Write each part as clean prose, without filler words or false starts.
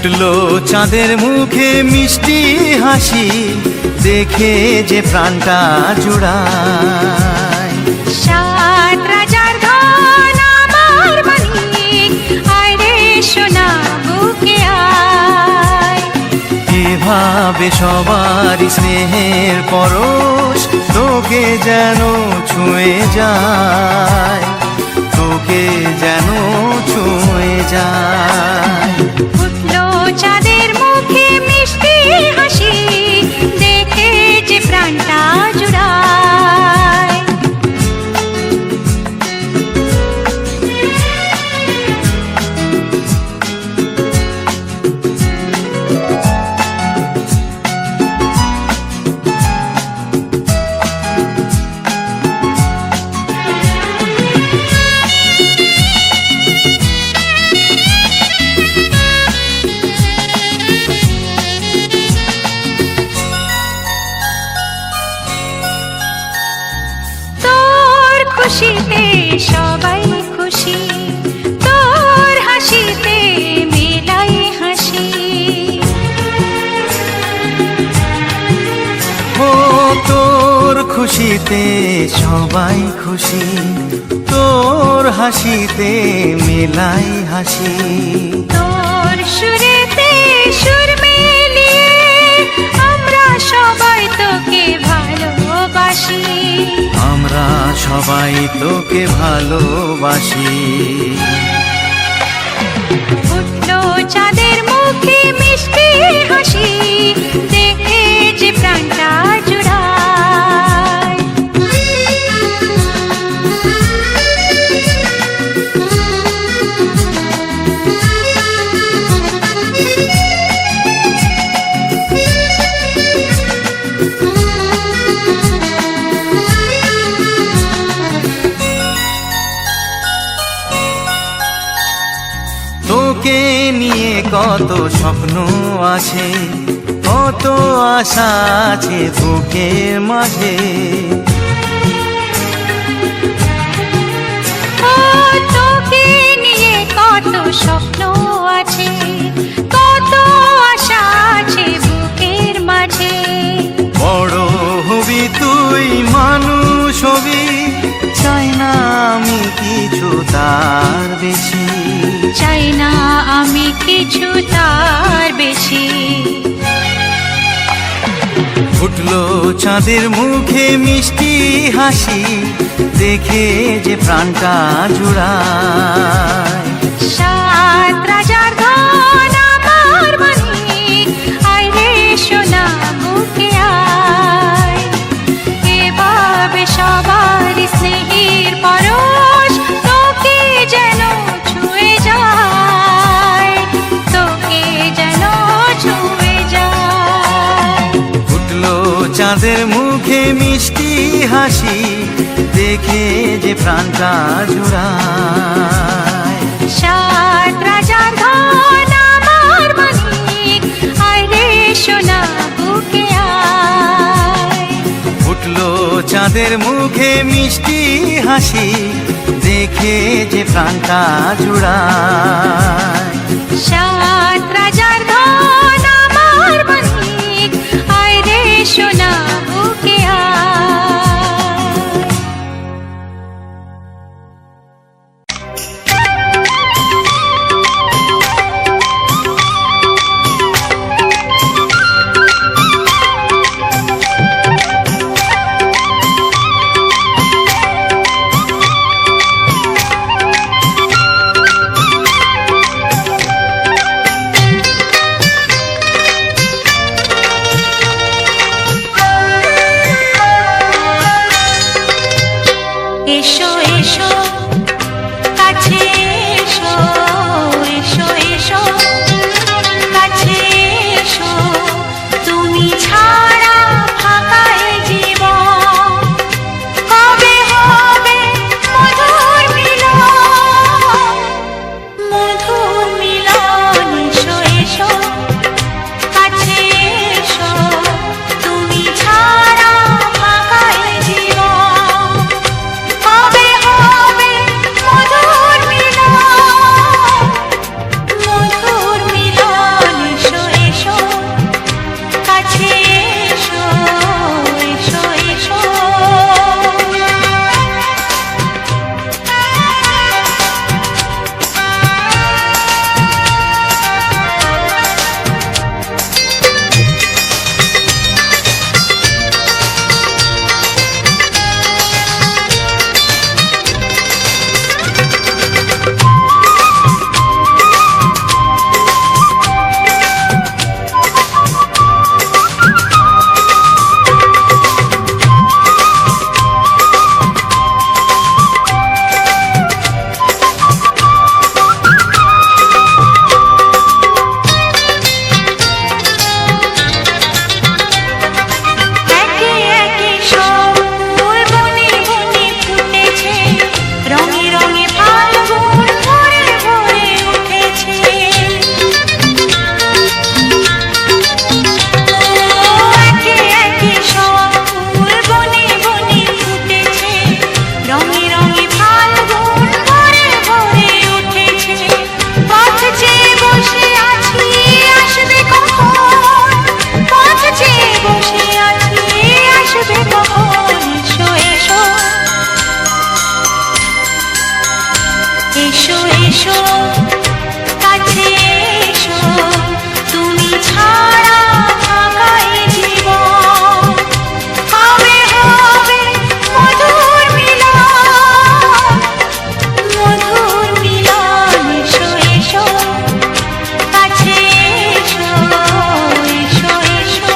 ফুটলো চাঁদের মুখে মিষ্টি হাসি, দেখে যে প্রাণটা জুড়ায়। সাত রাজার ধন আমার মানিক, আয় রে সোনা বুকে আয়। এভাবে সবার স্নেহের পরশ তোকে যেন ছুঁয়ে যায়, তোকে যেন ছুঁয়ে যায়। ফুটলো চাঁদের মুখে মিষ্টি হাসি, দেখে যে প্রাণটা জুড়ায়। খুশিতে সবাই খুশি, তোর হাসিতে মেলাই হাসি। ও তোর খুশিতে সবাই খুশি, তোর হাসিতে মেলাই হাসি। তোর সুরেতে সুর মিলিয়ে আমরা সবাই তোকে ভালোবাসি, আমরা সবাই তোকে ভালোবাসি। ফুটলো চাঁদের মুখে মিষ্টি হাসি, দেখে যে প্রাণটা জুড়ায়। তোকে নিয়ে কত স্বপ্ন আছে, কত আশা আছে বুকের মাঝে। ও তোকে নিয়ে কত স্বপ্ন আছে, কত আশা আছে বুকের মাঝে। বড় হবি তুই, মানুষ হবি, চাই না আমি কিছু তার বেশি, চাই না আমি কিছু তার বেশি। ফুটলো চাঁদের মুখে মিষ্টি হাসি, দেখে যে প্রাণটা জুড়ায়। সাত রাজার ধন আমার মানিক, আয় রে সোনা বুকে আয়। এভাবে সবার স্নেহের পরশ তোকে যেন ছুঁয়ে যায়, তোকে যেন ছুঁয়ে যায়। ফুটলো চাঁদের মুখে মিষ্টি হাসি, দেখে যে প্রাণটা জুড়ায়। সাত রাজার ধন আমার মানিক, আয় রে সোনা বুকে আয়। ফুটলো চাঁদের মুখে মিষ্টি হাসি, দেখে যে প্রাণটা জুড়ায়। সাত রাজার ধন আমার মানিক, আয় রে সোনা বুকে আয়। এসো এসো কাছে এসো তুমি ছাড়া থাকা এ জীবন হবে হবে মধুর মিলন মধুর মিলন এসো এসো কাছে এসো এসো এসো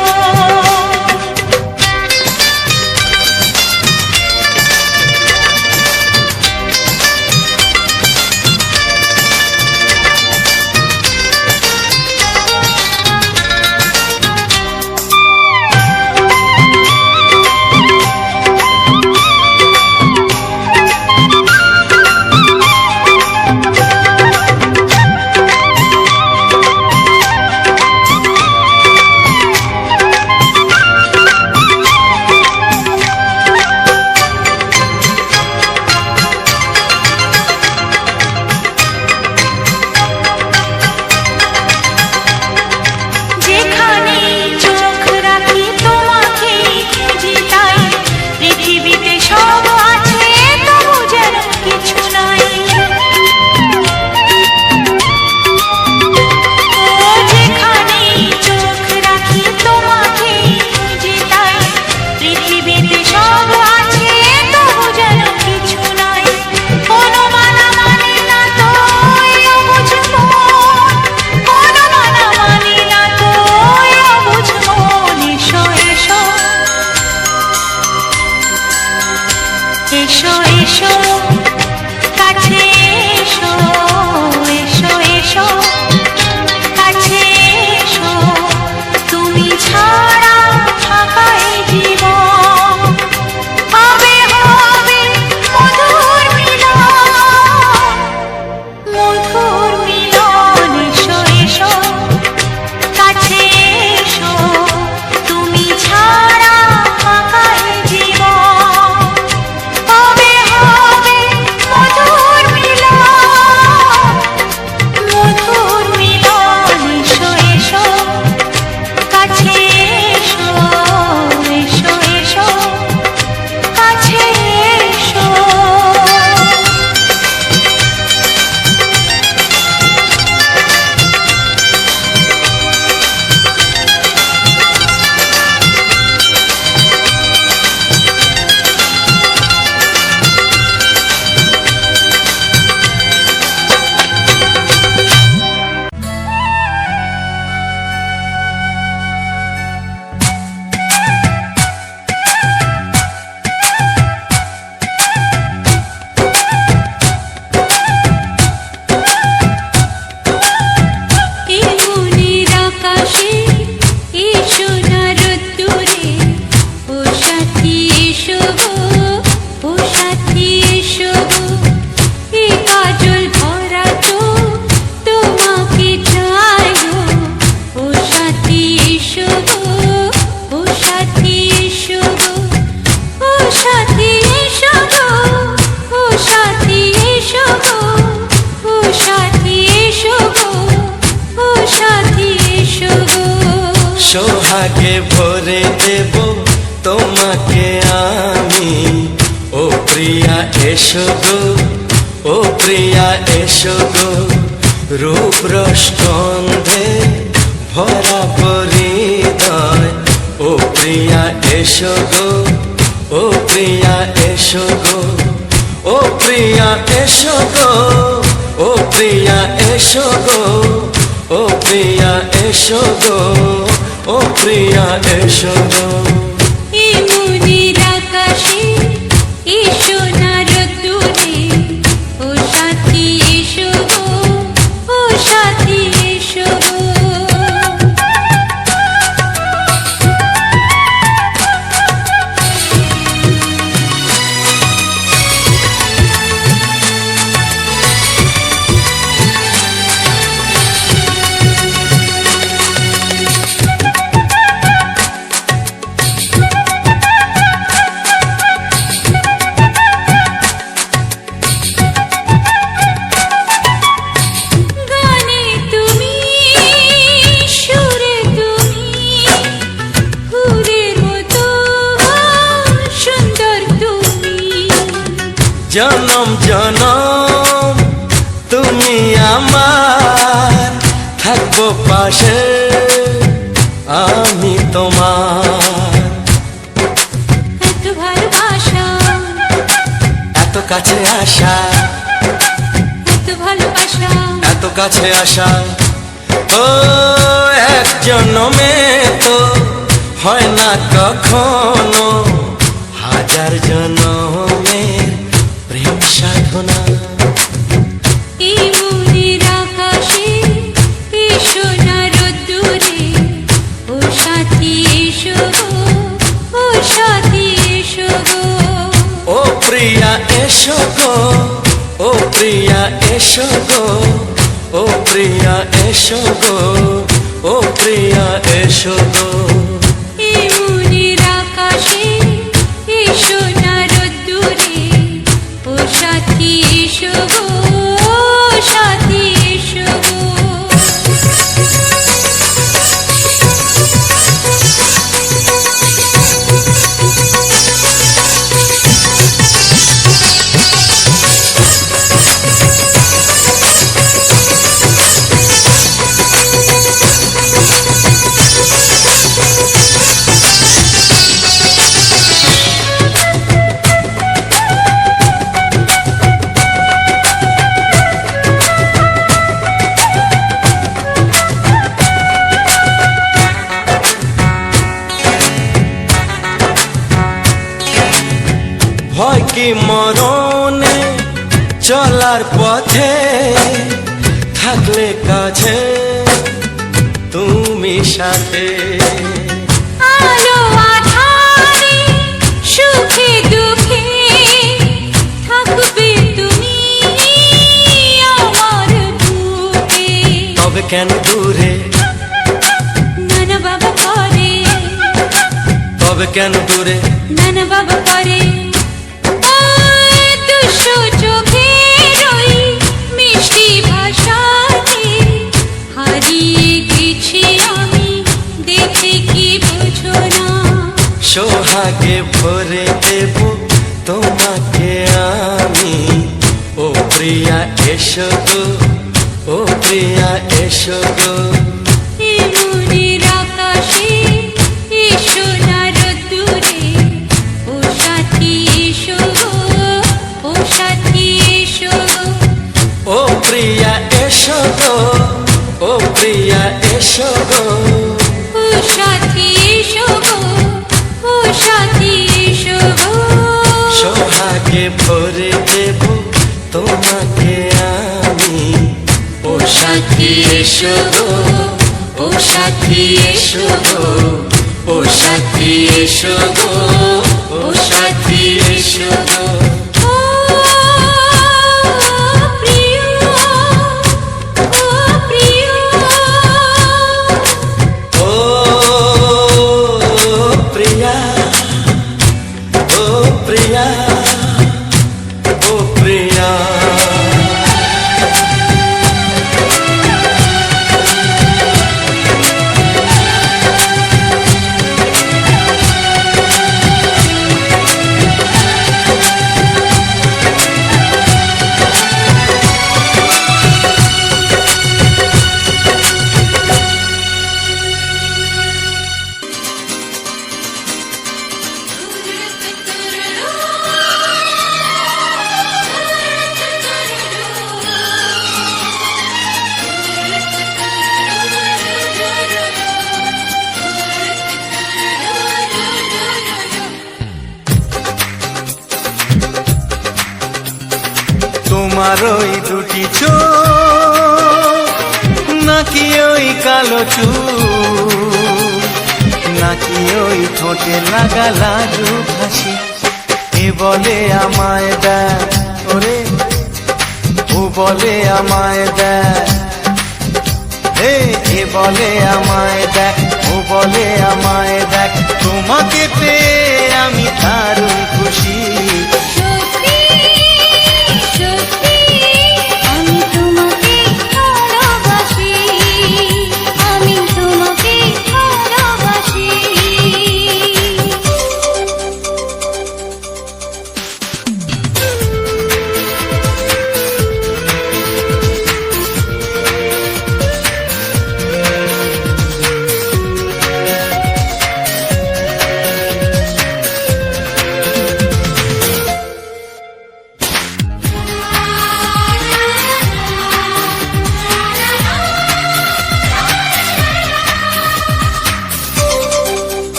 যেখানে চোখ রাখি তোমাকে খুঁজি তাই পৃথিবীতে সব আছে তবু যেন কিছু নাই ও যেখানে চোখ রাখি তোমাকে খুঁজি তাই পৃথিবীতে সব আছে তবু যেন কিছু নাই কোনো মানা মানে না তো অবুঝ মন কোনো মানা মানে না তো অবুঝ মন এসো এসো এসো এসো কাছে এসো এসো এসো কাছে এসো তুমি ছাড়া থাকা এ জীবন হবে হবে মধুর মিলন মধুর মিলন এসো এসো কাছে এসো তুমি ছাড়া থাকা এ জীবন হবে হবে মধুর মিলন মধুর মিলন এসো এসো কাছে এসো এসো এসো কাছে এসো এই মনের আকাশে এসো না রোদ্দুরে ও সাথী এসো গো ও সাথী এসো গো এই কাজল ভরা তো তোমাকে চাই গো ও সাথী এসো গো ও সাথী এসো গো ও সাথী এসো গো ও সাথী এসো গো ও সাথী এসো গো ও সাথী এসো গো সোহাগে ভরে দেব তোমাকে আমি ও প্রিয়া এসো গো ও প্রিয়া এসো গো রূপ রস গন্ধে ভরা পরিদয় ও প্রিয়া এসো গো ও প্রিয়া এসো গো ও প্রিয়া এসো গো ও প্রিয়া এসো গো ও প্রিয়া এসো গো ও প্রিয়া এসো গো এই মনের আকাশে এসো না রোদ্দুরে ও সাথী এসো গো ও সাথী এসো গো জনম জনম পাশে আমি তোমার। এত ভালোবাসা, এত কাছে আসা, এত ভালোবাসা, এত কাছে আসা, ও এক জন্মে তো হয় না কখনো, হাজার জন্মের প্রেম সাধনা। এই মনের আকাশে এই সোনার রোদ্দুরে, ও সাথী এসো গো, ও সাথী এসো গো। ও প্রিয়া এসো গো, ও প্রিয়া এসো গো, ও প্রিয়া এসো গো, ও প্রিয়া এসো গো। এই মনের আকাশে এই সোনার রোদ্দুরে, ও সাথী এসো গো, ও সাথী এসো গো। ভয় কি মরণে চলার পথে, থাকলে কাছে তুমি সাথে। আলো আঁধারে সুখে দুঃখে থাকবে তুমি আমার বুকে। তবে কেন দূরে, নানা বাবা করে, তবে কেন দূরে, নানা বাবা করে। ওই দুশো চোখের ওই মিষ্টি ভাষাতে হারিয়ে গেছি আমি, দেখে কি বোঝো না। সোহাগে ভরে দেব তোমাকে আমি, ও প্রিয়া এসো গো, ও প্রিয়া এসো গো। এই মনের আকাশে এই সোনার রোদ্দুরে, ও সাথী এসো গো, ও সাথী এসো গো। ও প্রিয়া এসো গো, ও প্রিয়া এসো গো। ও সাথী এসো গো, ও সাথী এসো গো। সোহাগে ভরে দেব তোমাকে আমি, ও সাথী এসো গো, ও সাথী এসো গো, ও সাথী এসো গো, ও সাথী এসো গো। ও প্রিয়, ও প্রিয়, ও প্রিয়া, ও প্রিয়া, ও প্রিয়া। তোমার ওই দুটি চোখ, নাকি ওই কালো চুল, নাকি ওই ঠোঁটে লাগা লাজু হাসি, এ বলে আমায় দেয় ওরে, ও বলে আমায় দেয়, হে এ বলে আমায় দেখ, ও বলে আমায় দেখ, তোমাকে পেয়ে আমি দারুণ খুশি। সত্যি সত্যি আমি তোমাকে ভালোবাসি, আমি তোমাকে ভালোবাসি।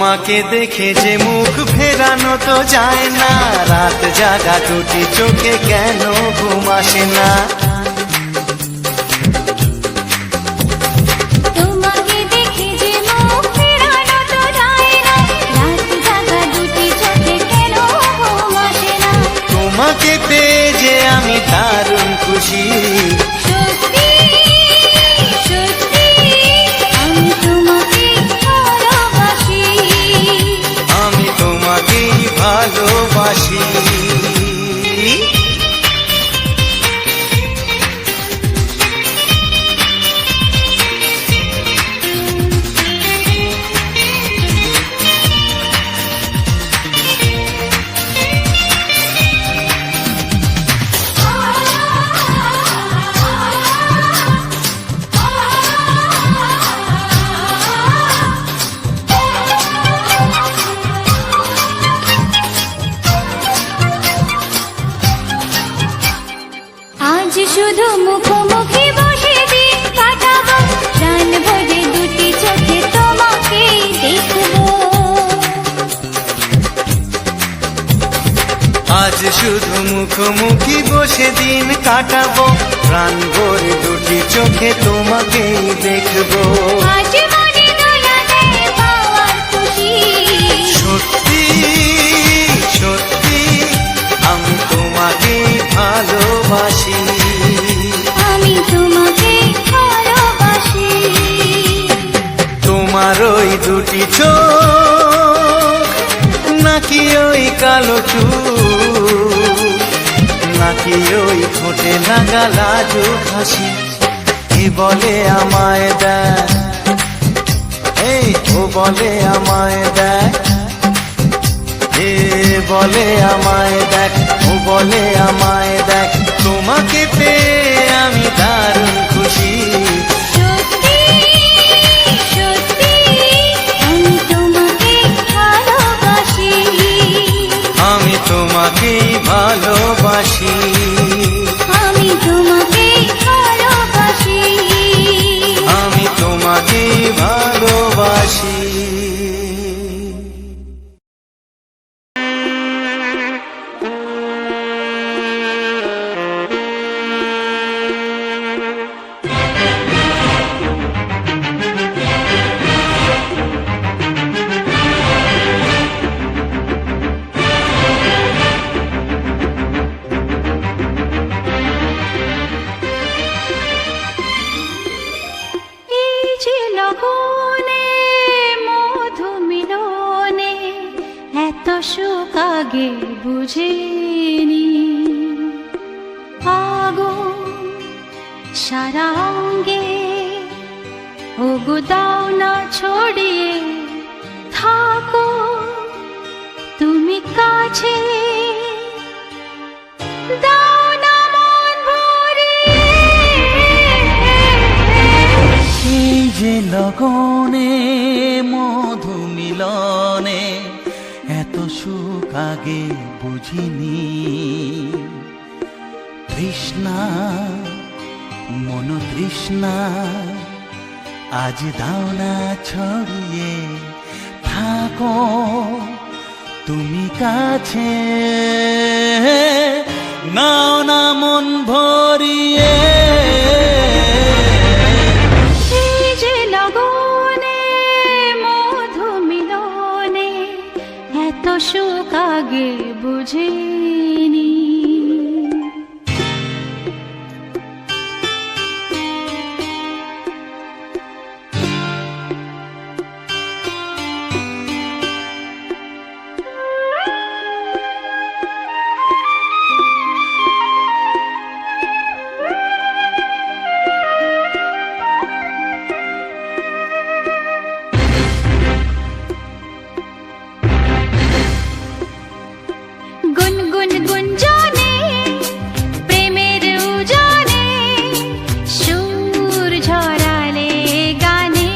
তোমাকে দেখে যে মুখ ফেরানো তো যায় না, রাত জাগা দুটি চোখে কেন ঘুম আসে না। তোমাকে দেখে যে মুখ ফেরানো তো যায় না, রাত জাগা দুটি চোখে কেন ঘুম আসে না। তোমাকে পেয়ে যে আমি দারুণ খুশি, সত্যি সত্যি আমি তোমাকে ভালোবাসি, আমি তোমাকেই ভালোবাসি। আজ শুধু মুখোমুখি বসে দিন কাটাবো, প্রাণ ভরে দুটি চোখে তোমাকে দেখবো। আজ শুধু মুখোমুখি বসে দিন কাটাবো, প্রাণ ভরে দুটি চোখে তোমাকেই দেখবো। আজ মনে দোলা দেয় পাওয়ার খুশি, সত্যি সত্যি আমি তোমাকেই ভালোবাসি, আমি তোমাকে ভালোবাসি। তোমার ওই দুটি চোখ, নাকি ওই কালো চুল, নাকি ওই ঠোঁটে লাগা লাজুক হাসি, এ বলে আমায় দেখ, এই ও বলে আমায় দেখ, এ বলে আমায় দেখ, ও বলে আমায় দেখ, তোমাকে পেয়ে আমি দারুণ খুশি। সত্যি সত্যি আমি তোমাকে ভালোবাসি, আমি তোমাকেই ভালোবাসি, আমি তোমাকে ভালোবাসি, আমি তোমাকেই ভালোবাসি। এই যে লগনে মধু মিলনে এত সুখ আগে বুঝিনি, আগুন সারা অঙ্গে ওগো দাও না ছড়িয়ে থাকো তুমি কাছে, দাও না মন ভরিয়ে। এই যে লগনে মধু মিলনে এত সুখ আগে বুঝিনি, তৃষ্ণা মন তৃষ্ণা আজ দাও না ছড়িয়ে থাকো তুমি কাছে, নাও না মন ভরিয়ে। এই যে লগনে মধু মিলনে এত সুখ আগে বুঝিনি। গুনগুন গুঞ্জনে প্রেমের উজানে সুর ঝরালে গানে,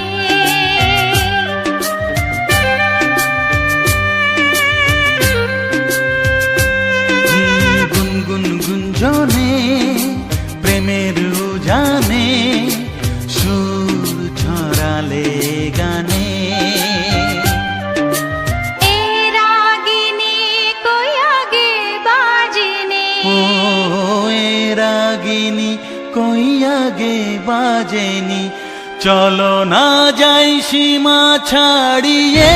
গুনগুন গুঞ্জনে প্রেমের উজানে সুর ছড়ালে গানে, ও এ রাগিনী কই আগে বাজেনি, চলো না যাই সীমা ছাড়িয়ে।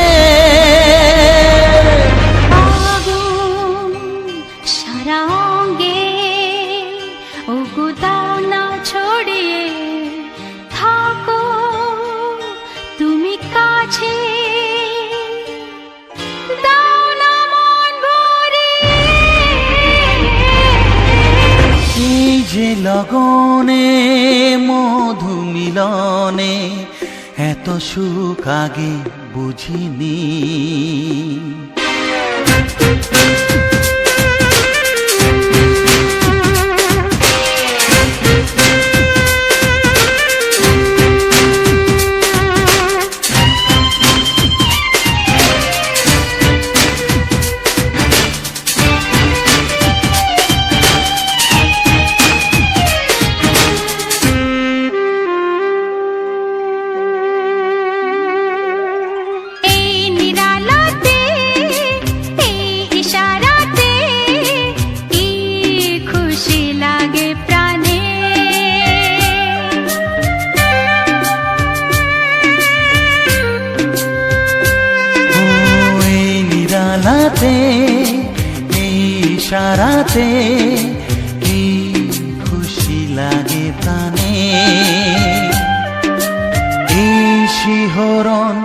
আগুন সারা অঙ্গে, ওগো দাও না ছড়িয়ে, থাকো তুমি কাছে, দাও না মন ভরিয়ে। এই যে লগনে মধু মিলনে, এত সুখ আগে বুঝিনি। এই ইশারাতে কি খুশি লাগে প্রাণে, এই শিহরণ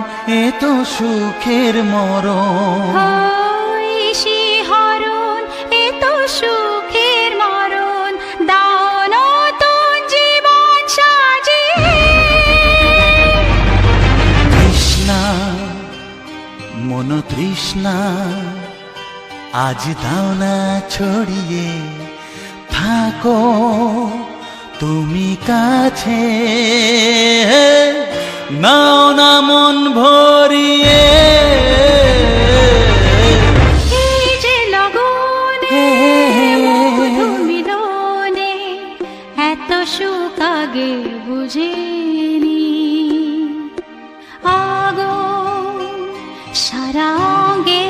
এ তো সুখের মরণ। ওই শিহরণ এ তো সুখের মরণ, দাও নতুন জীবন সাজিয়ে। তৃষ্ণা মন তৃষ্ণা আজ দাও না ছড়িয়ে, থাকো তুমি কাছে, নাও না মন ভরিয়ে। এই যে লগনে মধু মিলনে, এত সুখ আগে বুঝিনি। আগুন সারা অঙ্গে,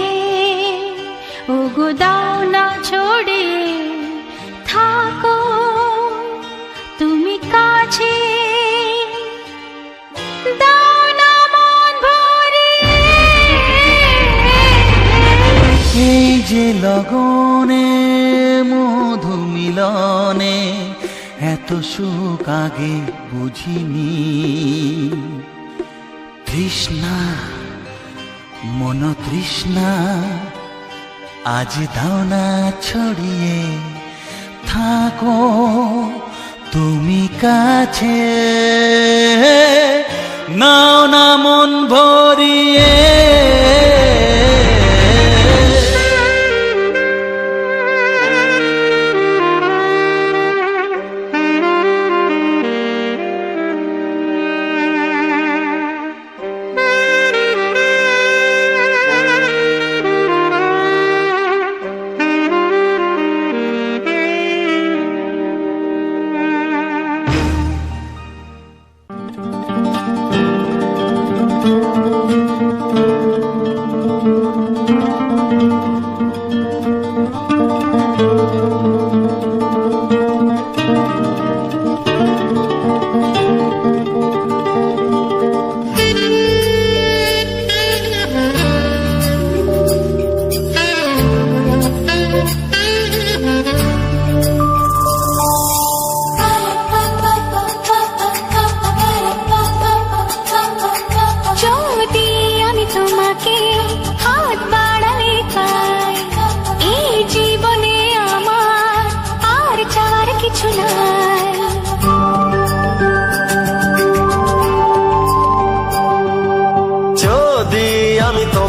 ওগো দাও না ছড়িয়ে, থাকো তুমি কাছে, দাও না মন ভরিয়ে। এই যে লগনে মধু মিলনে, এত সুখ আগে বুঝিনি। তৃষ্ণা মন তৃষ্ণা আজ দাও না ছড়িয়ে, থাকো তুমি কাছে, নাও না মন ভরিয়ে।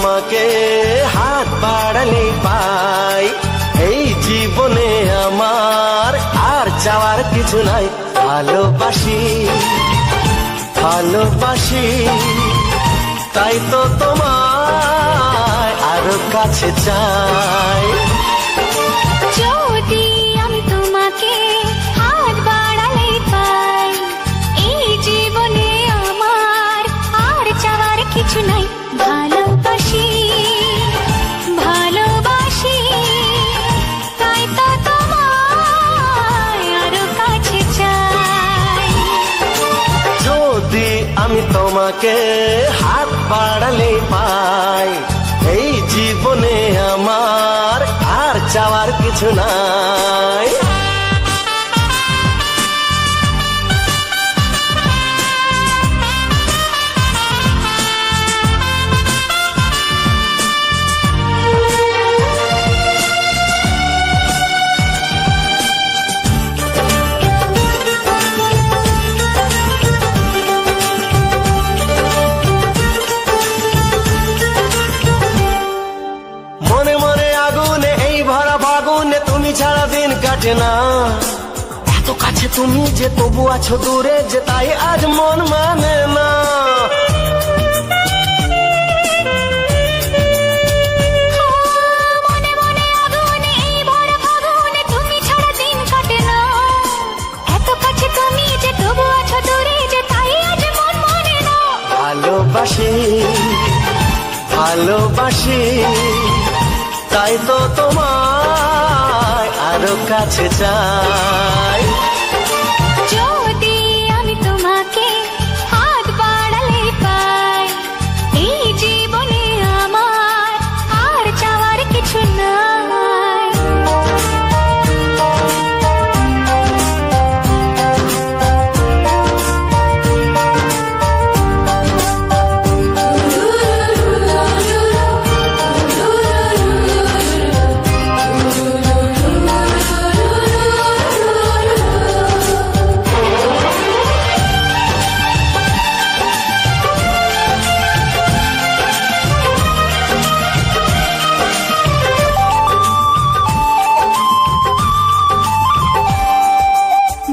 তোমাকে হাত বাড়ালে পাই, এই জীবনে আমার আর চাওয়ার কিছু নাই। ভালোবাসি ভালোবাসি তাই তো তোমায় আরো কাছে চাই। যদি আমি তোমাকে হাত বাড়ালে পাই, এই জীবনে আমার আর চাওয়ার কিছু নাই। ভালোবাসি ভালোবাসি তাই তো তোমার তোমাকে হাত বাড়ালে পাই, এই জীবনে আমার আর চাওয়ার কিছু নাই। মনে মনে আগুনে এই ভরা ফাগুনে তুমি ছাড়া দিন কাটে না, এত কাছে তুমি যে তবু আছো দূরে যে তাই আজ মন মানে না। মনে মনে আগুনে এই ভরা ফাগুনে তুমি ছাড়া দিন কাটে না, এত কাছে তুমি যে তবু আছো দূরে যে তাই আজ মন মানে না। ভালোবাসি ভালোবাসি তাই তো তোমায় আরো কাছে চাই। যদি আমি তোমাকে হাত বাড়ালে পাই, এই জীবনে আমার আর চাওয়ার কিছু নাই।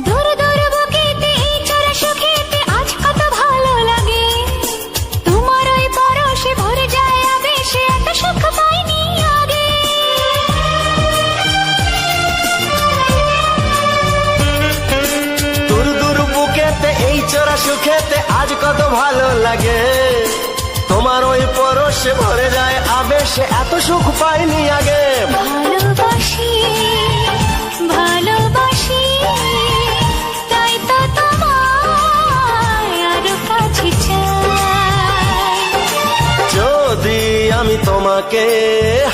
দূর দূর বুকেতে এই চড়া সুখেতে আজ কত ভালো লাগে, তোমার ওই পরশে ভরে যায় আবেশে এত সুখ পাইনি আগে। দূর দূর বুকেতে এই চোরা সুখেতে আজ কত ভালো লাগে, তোমার ওই পরশে ভরে যায় আবেশে এত সুখ পাইনি আগে। ভালোবাসি ভালোবাসি তাই তো তোমায় আরো কাছে চাই। যদি আমি তোমাকে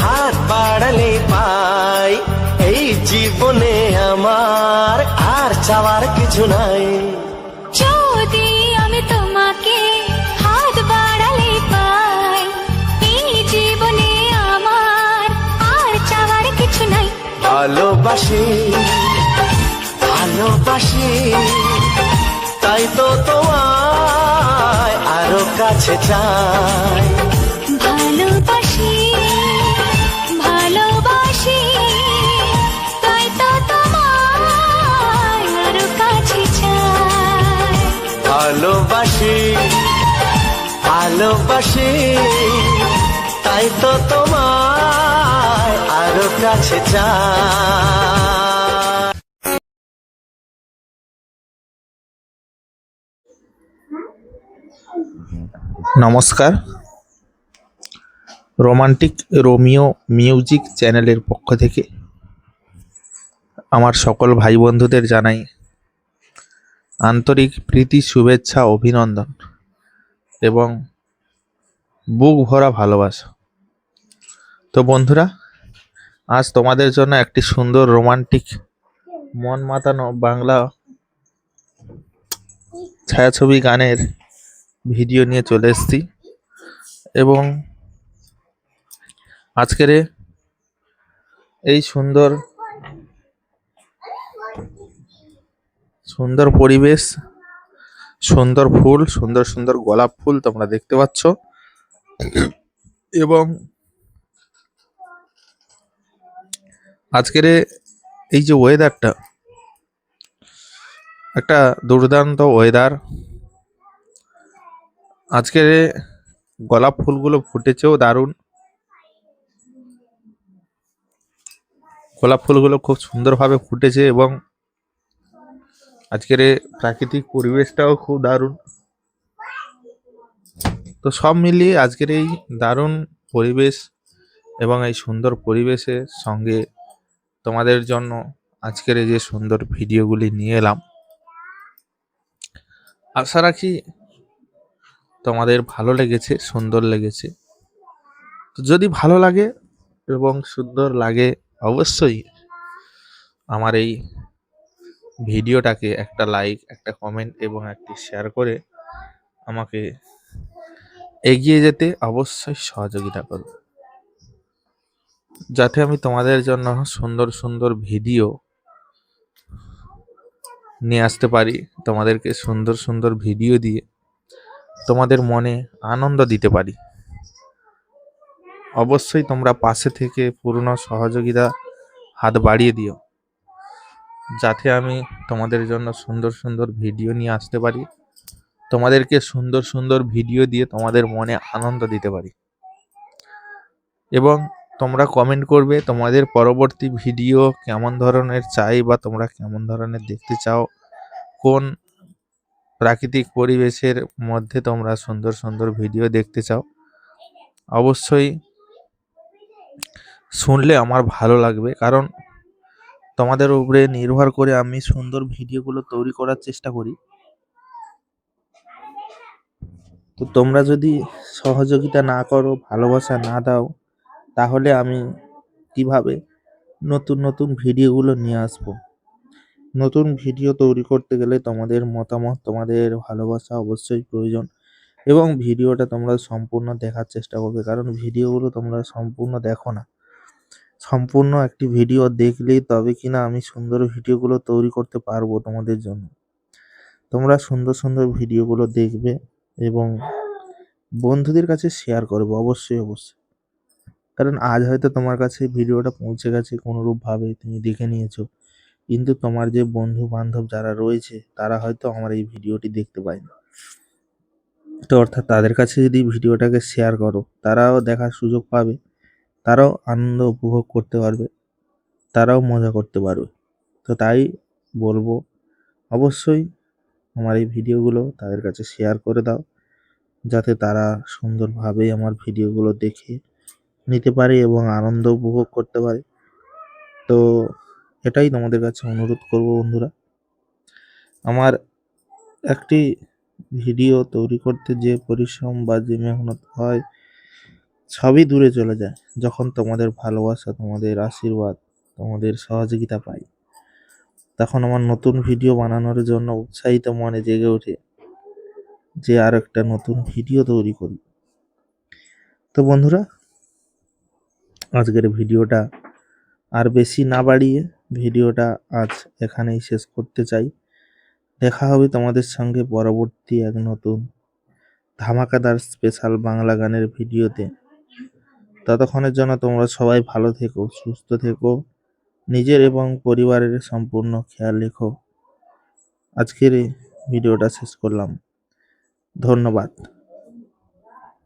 হাত বাড়ালে পাই, এই জীবনে আমার আর চাওয়ার কিছু নাই। যদি আমি তোমাকে হাত বাড়ালে পাই, এই জীবনে আমার আর চাওয়ার কিছু নাই। ভালোবাসি ভালোবাসি তাই তো তোমায় আরো কাছে চাই। ভালোবাসি ভালোবাসি তাই তো তোমায় আরো কাছে চাই। ভালোবাসি ভালোবাসি তাই তো তোমায় আরো কাছে চাই। নমস্কার, রোমান্টিক রোমিও মিউজিক চ্যানেলের পক্ষ থেকে আমার সকল ভাই বন্ধুদের জানাই আন্তরিক প্রীতি, শুভেচ্ছা, অভিনন্দন এবং বুক ভরা ভালোবাসা। তো বন্ধুরা, আজ তোমাদের জন্য একটি সুন্দর রোমান্টিক মন মাতানো বাংলা ছায়াছবি গানের ভিডিও নিয়ে চলে এসেছি এবং আজকের এই সুন্দর সুন্দর পরিবেশ, সুন্দর ফুল, সুন্দর সুন্দর গোলাপ ফুল তোমরা দেখতে পাচ্ছ এবং আজকের এই যে ওয়েদারটা, একটা দুর্দান্ত ওয়েদার। আজকের গোলাপ ফুলগুলো ফুটেছেও দারুণ, গোলাপ ফুলগুলো খুব সুন্দরভাবে ফুটেছে এবং আজকের প্রাকৃতিক পরিবেশটাও খুব দারুণ। তো সব মিলিয়ে আজকের এই দারুণ পরিবেশ এবং এই সুন্দর পরিবেশের সঙ্গে তোমাদের জন্য আজকের এই যে সুন্দর ভিডিওগুলি নিয়ে এলাম। আশা রাখি তোমাদের ভালো লেগেছে, সুন্দর লেগেছে। তো যদি ভালো লাগে এবং সুন্দর লাগে, অবশ্যই আমার এই ভিডিওটাকে একটা লাইক, একটা কমেন্ট এবং একটি শেয়ার করে আমাকে এগিয়ে যেতে অবশ্যই সহযোগিতা করো, যাতে আমি তোমাদের জন্য সুন্দর সুন্দর ভিডিও নিয়ে আসতে পারি, তোমাদেরকে সুন্দর সুন্দর ভিডিও দিয়ে তোমাদের মনে আনন্দ দিতে পারি। অবশ্যই তোমরা পাশে থেকে পূর্ণ সহযোগিতা হাত বাড়িয়ে দিও, যাতে আমি তোমাদের জন্য সুন্দর সুন্দর ভিডিও নিয়ে আসতে পারি, তোমাদেরকে সুন্দর সুন্দর ভিডিও দিয়ে তোমাদের মনে আনন্দ দিতে পারি। এবং তোমরা কমেন্ট করবে তোমাদের পরবর্তী ভিডিও কেমন ধরনের চাই বা তোমরা কেমন ধরনের দেখতে চাও, কোন প্রাকৃতিক পরিবেশের মধ্যে তোমরা সুন্দর সুন্দর ভিডিও দেখতে চাও। অবশ্যই শুনলে আমার ভালো লাগবে, কারণ তোমাদের উপরে নির্ভর করে আমি সুন্দর ভিডিওগুলো তৈরি করার চেষ্টা করি। তো তোমরা যদি সহযোগিতা না করো, ভালোবাসা না দাও, তাহলে আমি কিভাবে নতুন নতুন ভিডিওগুলো নিয়ে আসবো? নতুন ভিডিও তৈরি করতে গেলে তোমাদের মতামত, তোমাদের ভালোবাসা অবশ্যই প্রয়োজন। এবং ভিডিওটা তোমরা সম্পূর্ণ দেখার চেষ্টা করবে, কারণ ভিডিওগুলো তোমরা সম্পূর্ণ দেখো না। সম্পূর্ণ একটি ভিডিও দেখলেই তবে কিনা আমি সুন্দর ভিডিওগুলো তৈরি করতে পারবো তোমাদের জন্য। তোমরা সুন্দর সুন্দর ভিডিওগুলো দেখবে এবং বন্ধুদের কাছে শেয়ার করবে অবশ্যই অবশ্যই। কারণ আজ হয়তো তোমার কাছে ভিডিওটা পৌঁছে গেছে, কোনোরূপভাবে তুমি দেখে নিয়েছো, কিন্তু তোমার যে বন্ধু বান্ধব যারা রয়েছে তারা হয়তো আমার এই ভিডিওটি দেখতে পায়নি। তো অর্থাৎ তাদের কাছে যদি ভিডিওটাকে শেয়ার করো, তারাও দেখার সুযোগ পাবে, তারাও আনন্দ উপভোগ করতে পারবে, তারাও মজা করতে পারবে। তো তাই বলবো, অবশ্যই আমার এই ভিডিওগুলো তাদের কাছে শেয়ার করে দাও, যাতে তারা সুন্দরভাবে আমার ভিডিওগুলো দেখে নিতে পারে এবং আনন্দ উপভোগ করতে পারে। তো এটাই তোমাদের কাছে অনুরোধ করব বন্ধুরা। আমার একটি ভিডিও তৈরি করতে যে পরিশ্রম বা যে মেহনত হয়, সবই দূরে চলে যায় যখন তোমাদের ভালোবাসা, তোমাদের আশীর্বাদ, তোমাদের সহযোগিতা পাই। তখন আমার নতুন ভিডিও বানানোর জন্য উৎসাহিত মনে জেগে ওঠে যে আর একটা নতুন ভিডিও তৈরি করি। তো বন্ধুরা, আজকের ভিডিওটা আর বেশি না বাড়িয়ে ভিডিওটা আজ এখানেই শেষ করতে চাই। দেখা হবে তোমাদের সঙ্গে পরবর্তী এক নতুন ধামাকাদার স্পেশাল বাংলা গানের ভিডিওতে। ততক্ষণের জন্য তোমরা সবাই ভালো থেকো, সুস্থ থেকো, নিজের এবং পরিবারের সম্পূর্ণ খেয়াল রেখো। আজকের এই ভিডিওটা শেষ করলাম। ধন্যবাদ।